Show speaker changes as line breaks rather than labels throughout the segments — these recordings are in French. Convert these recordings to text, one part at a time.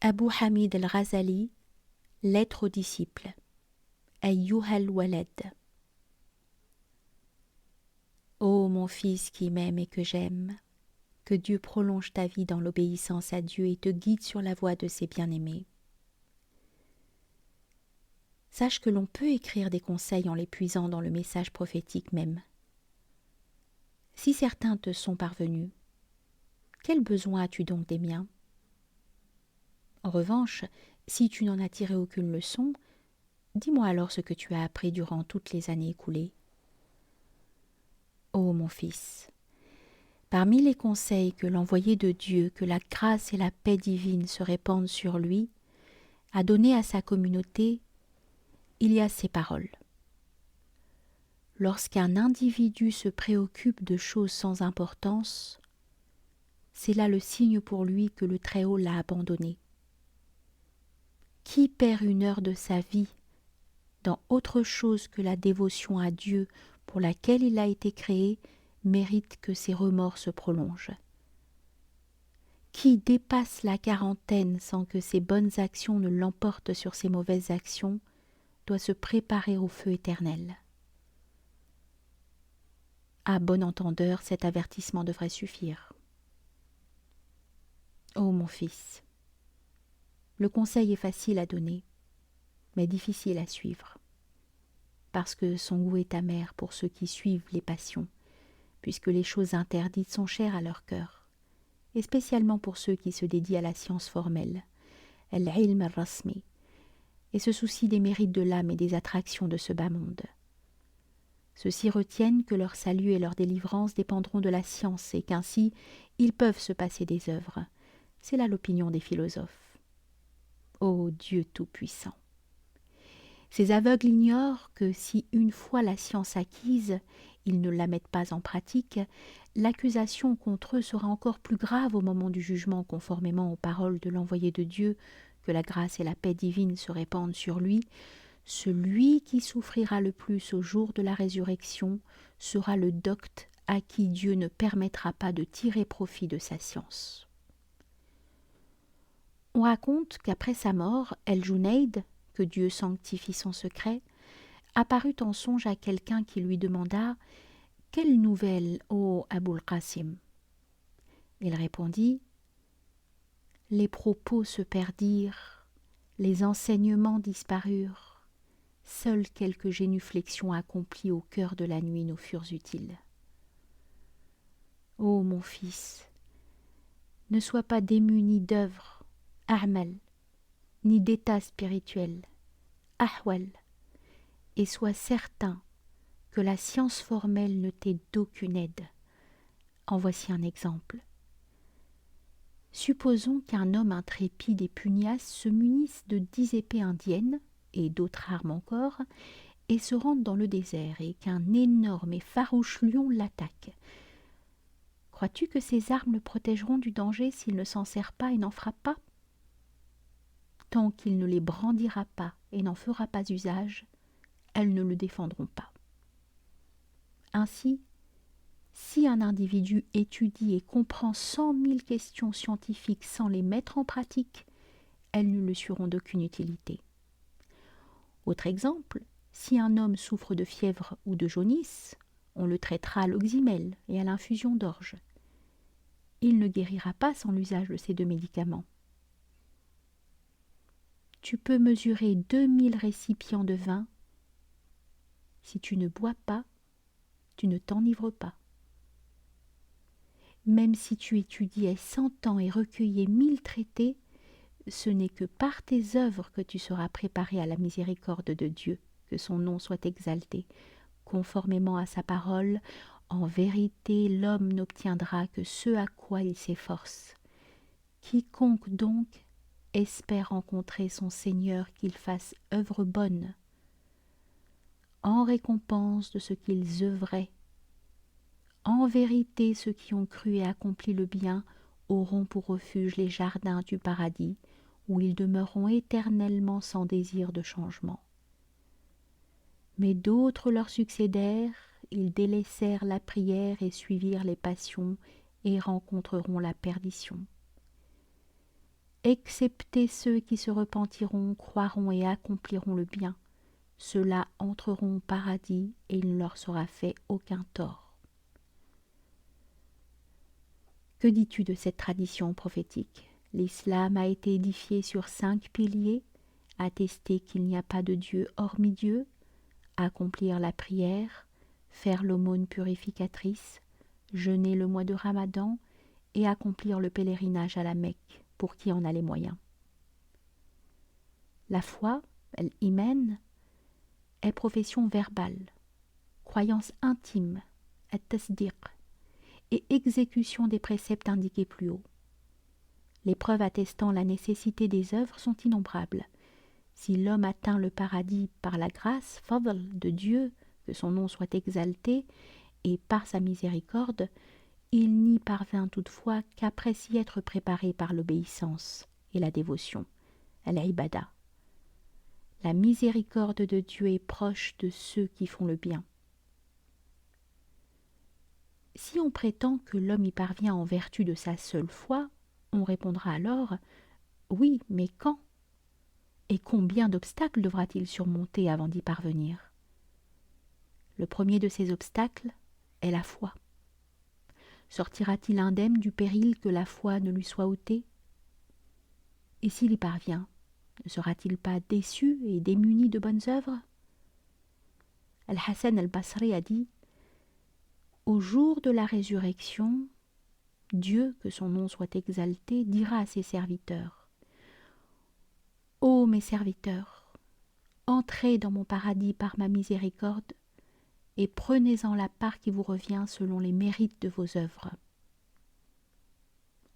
Abu Hamid al-Ghazali, lettre aux disciples. Ayyuhal walad. Ô mon fils qui m'aime et que j'aime, que Dieu prolonge ta vie dans l'obéissance à Dieu et te guide sur la voie de ses bien-aimés. Sache que l'on peut écrire des conseils en les puisant dans le message prophétique même. Si certains te sont parvenus, quel besoin as-tu donc des miens? En revanche, si tu n'en as tiré aucune leçon, dis-moi alors ce que tu as appris durant toutes les années écoulées. Ô mon fils, parmi les conseils que l'envoyé de Dieu, que la grâce et la paix divine se répandent sur lui, a donné à sa communauté, il y a ces paroles. Lorsqu'un individu se préoccupe de choses sans importance, c'est là le signe pour lui que le Très-Haut l'a abandonné. Qui perd une heure de sa vie dans autre chose que la dévotion à Dieu pour laquelle il a été créé mérite que ses remords se prolongent. Qui dépasse la quarantaine sans que ses bonnes actions ne l'emportent sur ses mauvaises actions doit se préparer au feu éternel. À bon entendeur, cet avertissement devrait suffire. Ô mon fils, le conseil est facile à donner, mais difficile à suivre, parce que son goût est amer pour ceux qui suivent les passions, puisque les choses interdites sont chères à leur cœur, et spécialement pour ceux qui se dédient à la science formelle, al-ilm al-rasmi, et se soucient des mérites de l'âme et des attractions de ce bas monde. Ceux-ci retiennent que leur salut et leur délivrance dépendront de la science et qu'ainsi ils peuvent se passer des œuvres. C'est là l'opinion des philosophes. Ô Dieu Tout-Puissant! Ces aveugles ignorent que si une fois la science acquise, ils ne la mettent pas en pratique, l'accusation contre eux sera encore plus grave au moment du jugement conformément aux paroles de l'envoyé de Dieu, que la grâce et la paix divine se répandent sur lui. Celui qui souffrira le plus au jour de la résurrection sera le docte à qui Dieu ne permettra pas de tirer profit de sa science. On raconte qu'après sa mort, El-Junayd, que Dieu sanctifie son secret, apparut en songe à quelqu'un qui lui demanda « Quelle nouvelle, ô Aboul Qasim ?» Il répondit « Les propos se perdirent, les enseignements disparurent. Seules quelques génuflexions accomplies au cœur de la nuit nous furent utiles. Ô mon fils, ne sois pas démuni d'œuvres, a'mal, ni d'état spirituel, ahwal, et sois certain que la science formelle ne t'est d'aucune aide. En voici un exemple. Supposons qu'un homme intrépide et pugnace se munisse de 10 épées indiennes, et d'autres armes encore, et se rende dans le désert, et qu'un énorme et farouche lion l'attaque. Crois-tu que ces armes le protégeront du danger s'il ne s'en sert pas et n'en frappe pas? Tant qu'il ne les brandira pas et n'en fera pas usage, elles ne le défendront pas. Ainsi, si un individu étudie et comprend 100 000 questions scientifiques sans les mettre en pratique, elles ne lui seront d'aucune utilité. Autre exemple, si un homme souffre de fièvre ou de jaunisse, on le traitera à l'oxymel et à l'infusion d'orge. Il ne guérira pas sans l'usage de ces 2 médicaments. Tu peux mesurer 2000 récipients de vin. Si tu ne bois pas, tu ne t'enivres pas. Même si tu étudiais 100 ans et recueillais 1000 traités, ce n'est que par tes œuvres que tu seras préparé à la miséricorde de Dieu, que son nom soit exalté. Conformément à sa parole, en vérité, l'homme n'obtiendra que ce à quoi il s'efforce. Quiconque donc espère rencontrer son Seigneur, qu'il fasse œuvre bonne, en récompense de ce qu'ils œuvraient. En vérité, ceux qui ont cru et accompli le bien auront pour refuge les jardins du paradis, où ils demeureront éternellement sans désir de changement. Mais d'autres leur succédèrent, ils délaissèrent la prière et suivirent les passions et rencontreront la perdition. excepté ceux qui se repentiront, croiront et accompliront le bien. Ceux-là entreront au paradis et il ne leur sera fait aucun tort. Que dis-tu de cette tradition prophétique? L'islam a été édifié sur 5 piliers: attester qu'il n'y a pas de Dieu hormis Dieu, accomplir la prière, faire l'aumône purificatrice, jeûner le mois de Ramadan et accomplir le pèlerinage à la Mecque pour qui en a les moyens. La foi, l'iman, est profession verbale, croyance intime, at-tasdiq, et exécution des préceptes indiqués plus haut. Les preuves attestant la nécessité des œuvres sont innombrables. Si l'homme atteint le paradis par la grâce, fadl, de Dieu, que son nom soit exalté, et par sa miséricorde, il n'y parvint toutefois qu'après s'y être préparé par l'obéissance et la dévotion, al-ibada. La miséricorde de Dieu est proche de ceux qui font le bien. Si on prétend que l'homme y parvient en vertu de sa seule foi, on répondra alors « Oui, mais quand ? Et combien d'obstacles devra-t-il surmonter avant d'y parvenir ?» Le premier de ces obstacles est la foi. Sortira-t-il indemne du péril que la foi ne lui soit ôtée ? Et s'il y parvient, ne sera-t-il pas déçu et démuni de bonnes œuvres ? Al-Hassan al-Basri a dit « Au jour de la résurrection, Dieu, que son nom soit exalté, dira à ses serviteurs : Ô mes serviteurs, entrez dans mon paradis par ma miséricorde et prenez-en la part qui vous revient selon les mérites de vos œuvres.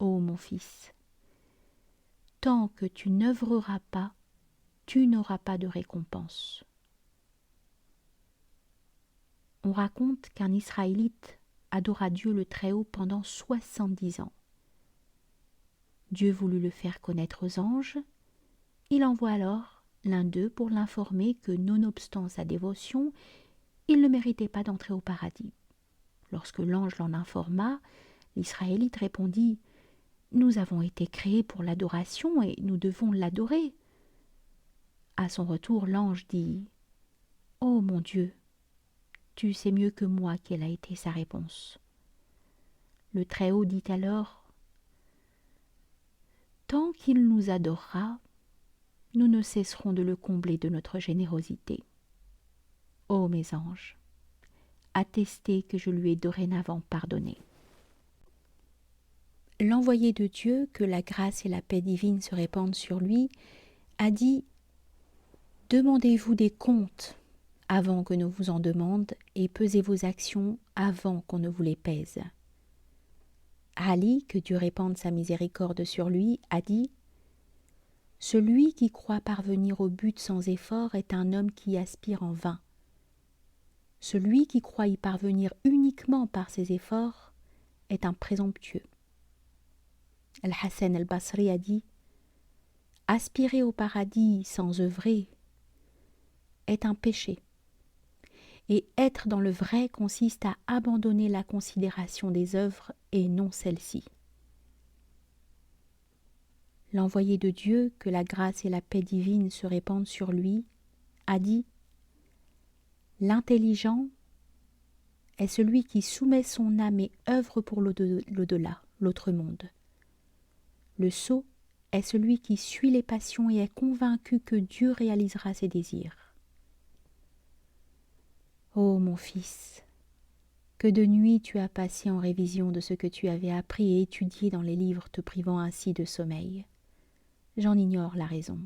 Ô mon fils, tant que tu n'œuvreras pas, tu n'auras pas de récompense. » On raconte qu'un Israélite adora Dieu le Très-Haut pendant 70 ans. Dieu voulut le faire connaître aux anges. Il envoie alors l'un d'eux pour l'informer que, nonobstant sa dévotion, il ne méritait pas d'entrer au paradis. Lorsque l'ange l'en informa, l'Israélite répondit : « Nous avons été créés pour l'adoration et nous devons l'adorer. » À son retour, l'ange dit : « Ô mon Dieu, tu sais mieux que moi quelle a été sa réponse. » Le Très-Haut dit alors : « Tant qu'il nous adorera, nous ne cesserons de le combler de notre générosité. Ô mes anges, attestez que je lui ai dorénavant pardonné. » L'envoyé de Dieu, que la grâce et la paix divine se répandent sur lui, a dit : « Demandez-vous des comptes avant que ne vous en demande, et pesez vos actions avant qu'on ne vous les pèse. » Ali, que Dieu répande sa miséricorde sur lui, a dit : « Celui qui croit parvenir au but sans effort est un homme qui aspire en vain. Celui qui croit y parvenir uniquement par ses efforts est un présomptueux. » Al-Hassan al-Basri a dit : « Aspirer au paradis sans œuvrer est un péché. Et être dans le vrai consiste à abandonner la considération des œuvres et non celle-ci. » L'envoyé de Dieu, que la grâce et la paix divine se répandent sur lui, a dit : « L'intelligent est celui qui soumet son âme et œuvre pour l'au-delà, l'autre monde. Le sot est celui qui suit les passions et est convaincu que Dieu réalisera ses désirs. Ô mon fils, que de nuits tu as passé en révision de ce que tu avais appris et étudié dans les livres, te privant ainsi de sommeil. J'en ignore la raison.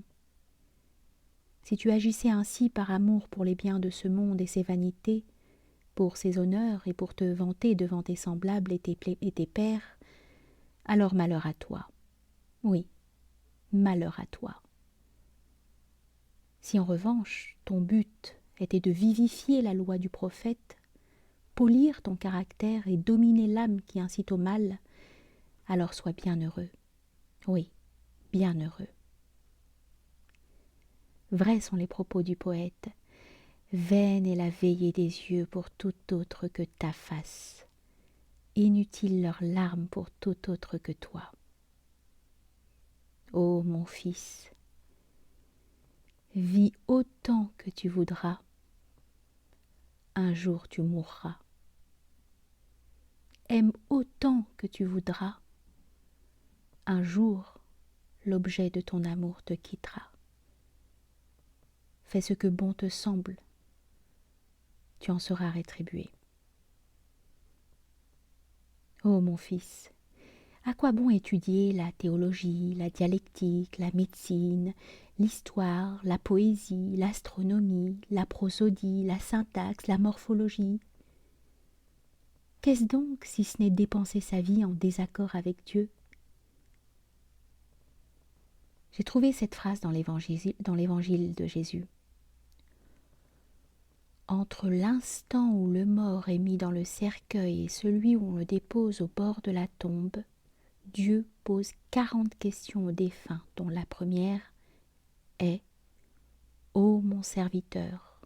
Si tu agissais ainsi par amour pour les biens de ce monde et ses vanités, pour ses honneurs et pour te vanter devant tes semblables et tes pairs, alors malheur à toi. Oui, malheur à toi. Si en revanche ton but était de vivifier la loi du prophète, polir ton caractère et dominer l'âme qui incite au mal, alors sois bien heureux. Oui, bien heureux. Vrais sont les propos du poète. Vaine est la veillée des yeux pour tout autre que ta face. Inutile leurs larmes pour tout autre que toi. Ô mon fils, vis autant que tu voudras, un jour tu mourras. Aime autant que tu voudras, un jour l'objet de ton amour te quittera. Fais ce que bon te semble, tu en seras rétribué. Ô mon fils, à quoi bon étudier la théologie, la dialectique, la médecine, l'histoire, la poésie, l'astronomie, la prosodie, la syntaxe, la morphologie? Qu'est-ce donc si ce n'est dépenser sa vie en désaccord avec Dieu? J'ai trouvé cette phrase dans l'évangile de Jésus. Entre l'instant où le mort est mis dans le cercueil et celui où on le dépose au bord de la tombe, Dieu pose 40 questions au défunt, dont la première est « Ô mon serviteur,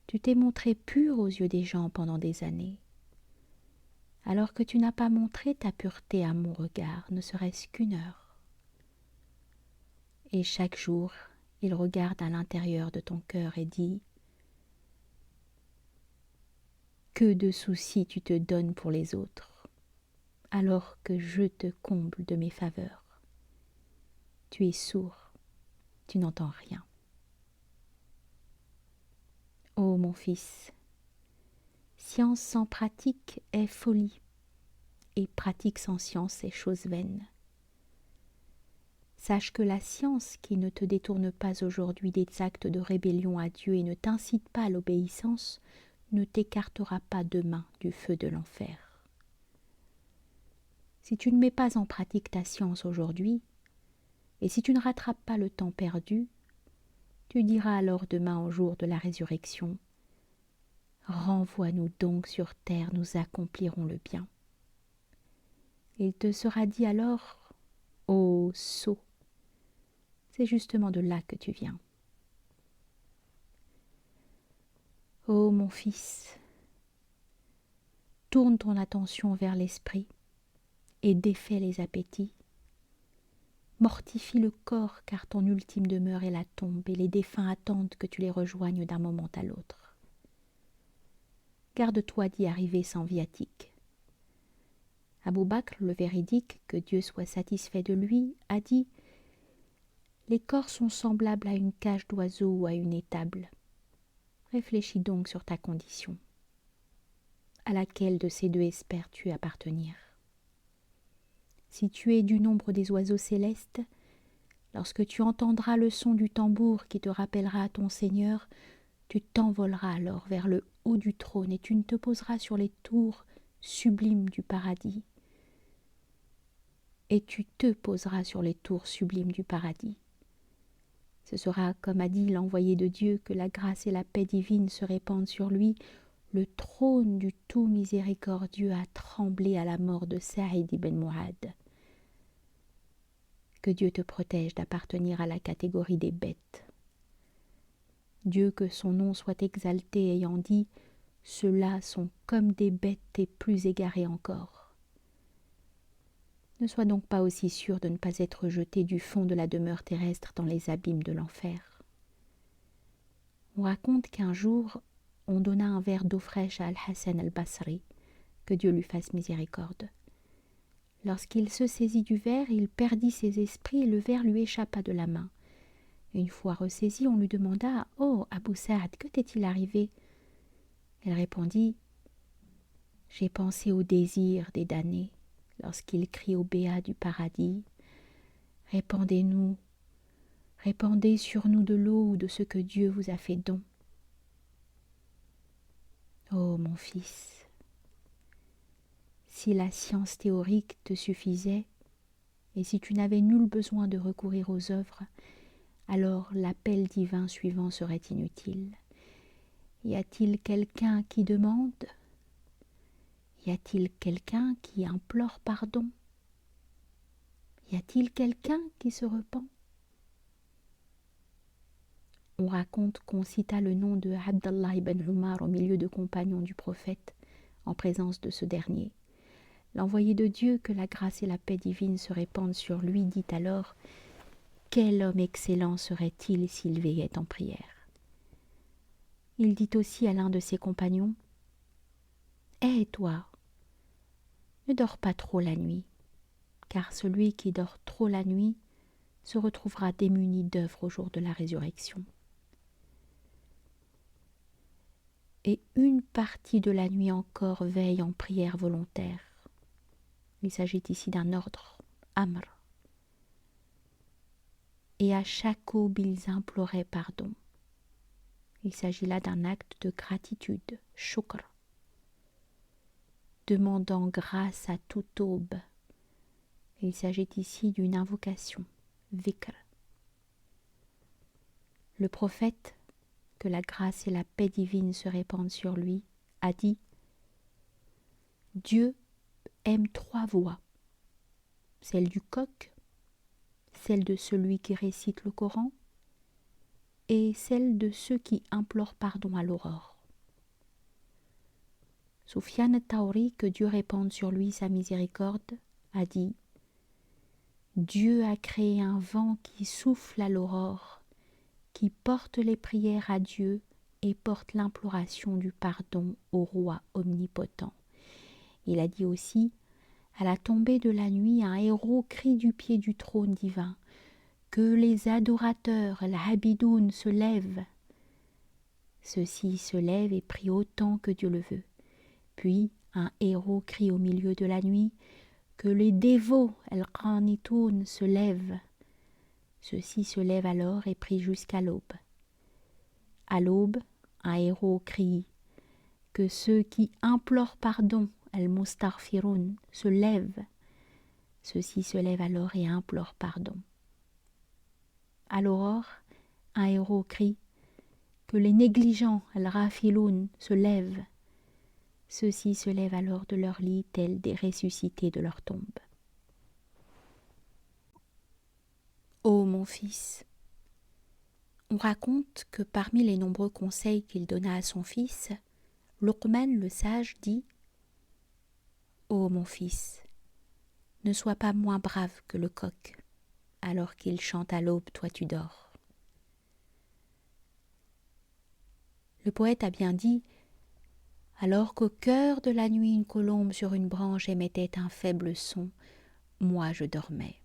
tu t'es montré pur aux yeux des gens pendant des années, alors que tu n'as pas montré ta pureté à mon regard, ne serait-ce qu'une heure. Et chaque jour, il regarde à l'intérieur de ton cœur et dit « Que de soucis tu te donnes pour les autres, alors que je te comble de mes faveurs. Tu es sourd, tu n'entends rien. Ô mon fils, science sans pratique est folie, et pratique sans science est chose vaine. Sache que la science qui ne te détourne pas aujourd'hui des actes de rébellion à Dieu et ne t'incite pas à l'obéissance ne t'écartera pas demain du feu de l'enfer. Si tu ne mets pas en pratique ta science aujourd'hui, et si tu ne rattrapes pas le temps perdu, tu diras alors demain au jour de la résurrection, « Renvoie-nous donc sur terre, nous accomplirons le bien. » Il te sera dit alors, « Ô sot, c'est justement de là que tu viens. » Ô mon fils, tourne ton attention vers l'esprit et défais les appétits. Mortifie le corps car ton ultime demeure est la tombe et les défunts attendent que tu les rejoignes d'un moment à l'autre. Garde-toi d'y arriver sans viatique. Abou Bakr, le véridique, que Dieu soit satisfait de lui, a dit « Les corps sont semblables à une cage d'oiseaux ou à une étable. Réfléchis donc sur ta condition. À laquelle de ces deux espères-tu appartenir? Si tu es du nombre des oiseaux célestes, lorsque tu entendras le son du tambour qui te rappellera ton Seigneur, tu t'envoleras alors vers le haut du trône et tu ne te poseras sur les tours sublimes du paradis. Et tu te poseras sur les tours sublimes du paradis. Ce sera, comme a dit l'envoyé de Dieu, que la grâce et la paix divine se répandent sur lui. Le trône du tout miséricordieux a tremblé à la mort de Saïd ibn Mu'ad. Que Dieu te protège d'appartenir à la catégorie des bêtes. Dieu, que son nom soit exalté, ayant dit « Ceux-là sont comme des bêtes et plus égarés encore ». Ne sois donc pas aussi sûr de ne pas être jeté du fond de la demeure terrestre dans les abîmes de l'enfer. On raconte qu'un jour, on donna un verre d'eau fraîche à Al-Hassan al-Basri, que Dieu lui fasse miséricorde. Lorsqu'il se saisit du verre, il perdit ses esprits et le verre lui échappa de la main. Une fois ressaisi, on lui demanda « Oh, Abou Saad, que t'est-il arrivé ?» Il répondit « J'ai pensé au désir des damnés lorsqu'ils crient au béat du paradis « Répandez-nous, répandez sur nous de l'eau ou de ce que Dieu vous a fait don. » Ô mon fils, si la science théorique te suffisait, et si tu n'avais nul besoin de recourir aux œuvres, alors l'appel divin suivant serait inutile. Y a-t-il quelqu'un qui demande? Y a-t-il quelqu'un qui implore pardon? Y a-t-il quelqu'un qui se repent? On raconte qu'on cita le nom de Abdallah ibn Umar au milieu de compagnons du prophète, en présence de ce dernier. L'envoyé de Dieu, que la grâce et la paix divine se répandent sur lui, dit alors: quel homme excellent serait-il s'il veillait en prière. Il dit aussi à l'un de ses compagnons: hé, toi, ne dors pas trop la nuit, car celui qui dort trop la nuit se retrouvera démuni d'œuvre au jour de la résurrection. Et une partie de la nuit encore veille en prière volontaire. Il s'agit ici d'un ordre, amr. Et à chaque aube ils imploraient pardon. Il s'agit là d'un acte de gratitude, shukr, demandant grâce à toute aube. Il s'agit ici d'une invocation, vikr. Le prophète, que la grâce et la paix divine se répandent sur lui, a dit: Dieu aime 3 voix, celle du coq, celle de celui qui récite le Coran et celle de ceux qui implorent pardon à l'aurore. Soufiane Taouri, que Dieu répande sur lui sa miséricorde, a dit: Dieu a créé un vent qui souffle à l'aurore, qui porte les prières à Dieu et porte l'imploration du pardon au roi omnipotent. Il a dit aussi: à la tombée de la nuit, un héros crie du pied du trône divin: que les adorateurs, l'habidoun, se lèvent. Ceux-ci se lèvent et prient autant que Dieu le veut. Puis un héros crie au milieu de la nuit: que les dévots, al-qanitoun, se lèvent. Ceux-ci se lèvent alors et prient jusqu'à l'aube. À l'aube, un héros crie: que ceux qui implorent pardon, al-mustarfiroun, se lèvent. Ceux-ci se lèvent alors et implorent pardon. À l'aurore, un héros crie: que les négligents, al-rafiloun, se lèvent. Ceux-ci se lèvent alors de leur lit tels des ressuscités de leur tombe. Ô mon fils, on raconte que parmi les nombreux conseils qu'il donna à son fils, Luqman le sage dit: Ô mon fils, ne sois pas moins brave que le coq, alors qu'il chante à l'aube, toi tu dors. Le poète a bien dit: alors qu'au cœur de la nuit une colombe sur une branche émettait un faible son, moi je dormais.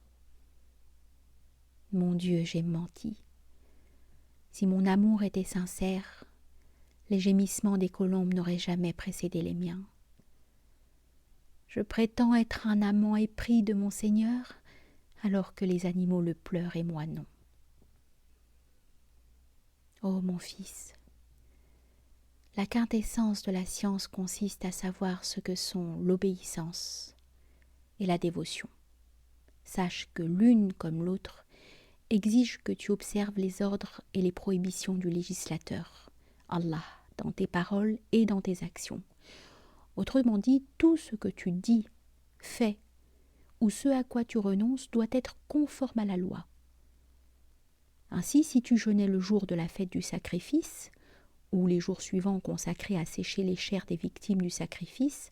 Mon Dieu, j'ai menti. Si mon amour était sincère, les gémissements des colombes n'auraient jamais précédé les miens. Je prétends être un amant épris de mon Seigneur, alors que les animaux le pleurent et moi non. Ô mon fils, la quintessence de la science consiste à savoir ce que sont l'obéissance et la dévotion. Sache que l'une comme l'autre exige que tu observes les ordres et les prohibitions du législateur, Allah, dans tes paroles et dans tes actions. Autrement dit, tout ce que tu dis, fais, ou ce à quoi tu renonces doit être conforme à la loi. Ainsi, si tu jeûnais le jour de la fête du sacrifice, ou les jours suivants consacrés à sécher les chairs des victimes du sacrifice,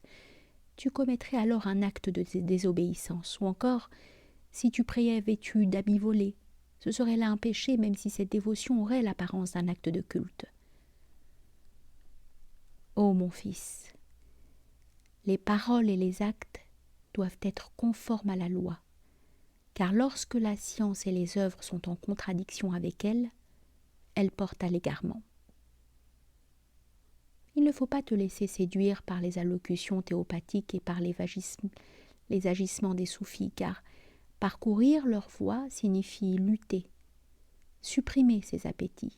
tu commettrais alors un acte de désobéissance. Ou encore, si tu priais vêtu d'habits volés, ce serait là un péché, même si cette dévotion aurait l'apparence d'un acte de culte. Ô mon fils, les paroles et les actes doivent être conformes à la loi, car lorsque la science et les œuvres sont en contradiction avec elle, elles portent à l'égarement. Il ne faut pas te laisser séduire par les allocutions théopathiques et par les agissements des soufis, car parcourir leur voie signifie lutter, supprimer ses appétits,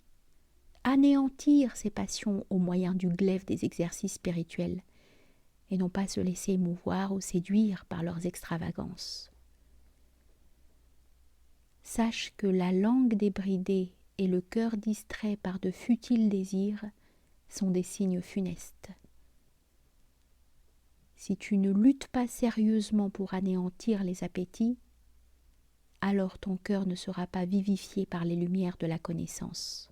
anéantir ses passions au moyen du glaive des exercices spirituels, et non pas se laisser émouvoir ou séduire par leurs extravagances. Sache que la langue débridée et le cœur distrait par de futiles désirs sont des signes funestes. Si tu ne luttes pas sérieusement pour anéantir les appétits, alors ton cœur ne sera pas vivifié par les lumières de la connaissance.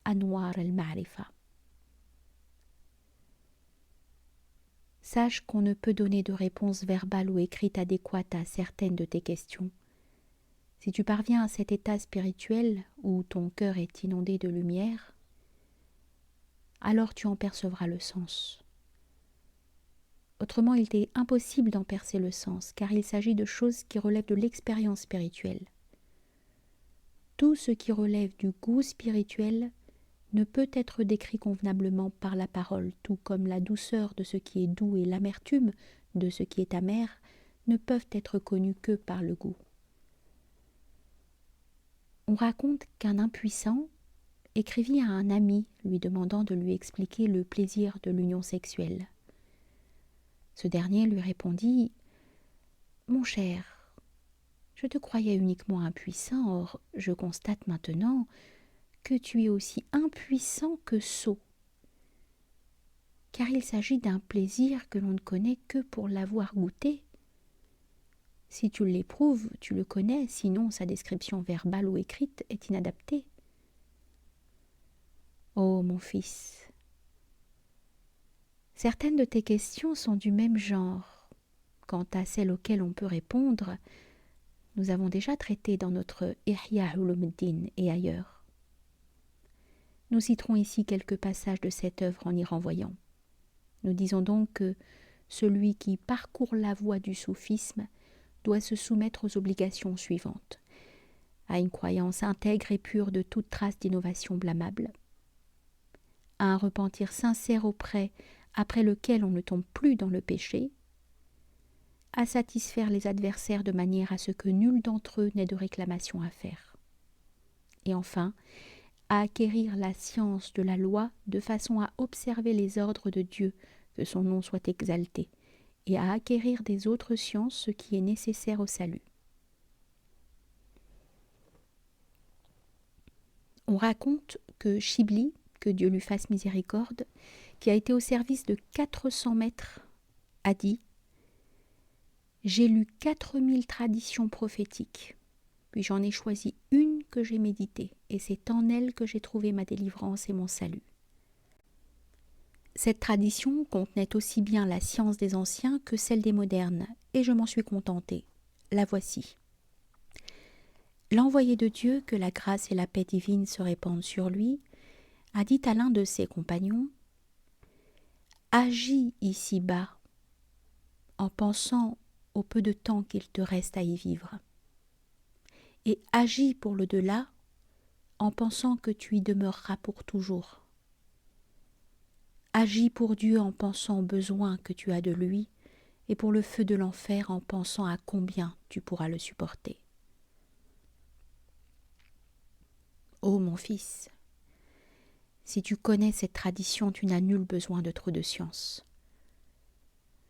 Anwar al-Ma'rifa. Sache qu'on ne peut donner de réponse verbale ou écrite adéquate à certaines de tes questions. Si tu parviens à cet état spirituel où ton cœur est inondé de lumière, alors tu en percevras le sens. Autrement, il t'est impossible d'en percer le sens, car il s'agit de choses qui relèvent de l'expérience spirituelle. Tout ce qui relève du goût spirituel ne peut être décrit convenablement par la parole, tout comme la douceur de ce qui est doux et l'amertume de ce qui est amer ne peuvent être connues que par le goût. On raconte qu'un impuissant écrivit à un ami lui demandant de lui expliquer le plaisir de l'union sexuelle. Ce dernier lui répondit « Mon cher, je te croyais uniquement impuissant, or je constate maintenant que tu es aussi impuissant que sot, car il s'agit d'un plaisir que l'on ne connaît que pour l'avoir goûté. Si tu l'éprouves, tu le connais, sinon sa description verbale ou écrite est inadaptée. Ô mon fils, certaines de tes questions sont du même genre. Quant à celles auxquelles on peut répondre, nous avons déjà traité dans notre Ihya Ulumuddin et ailleurs. Nous citerons ici quelques passages de cette œuvre en y renvoyant. Nous disons donc que celui qui parcourt la voie du soufisme doit se soumettre aux obligations suivantes: à une croyance intègre et pure de toute trace d'innovation blâmable, à un repentir sincère après lequel on ne tombe plus dans le péché, à satisfaire les adversaires de manière à ce que nul d'entre eux n'ait de réclamation à faire, et enfin à acquérir la science de la loi de façon à observer les ordres de Dieu, que son nom soit exalté, et à acquérir des autres sciences ce qui est nécessaire au salut. On raconte que Shibli, que Dieu lui fasse miséricorde, qui a été au service de 400 maîtres, a dit « J'ai lu 4000 traditions prophétiques, puis j'en ai choisi une que j'ai méditée, et c'est en elle que j'ai trouvé ma délivrance et mon salut. » Cette tradition contenait aussi bien la science des anciens que celle des modernes, et je m'en suis contentée. La voici. L'envoyé de Dieu, que la grâce et la paix divine se répandent sur lui, a dit à l'un de ses compagnons « Agis ici-bas en pensant au peu de temps qu'il te reste à y vivre, et agis pour le delà en pensant que tu y demeureras pour toujours. Agis pour Dieu en pensant aux besoins que tu as de lui, et pour le feu de l'enfer en pensant à combien tu pourras le supporter. Ô mon fils, si tu connais cette tradition, tu n'as nul besoin de trop de science.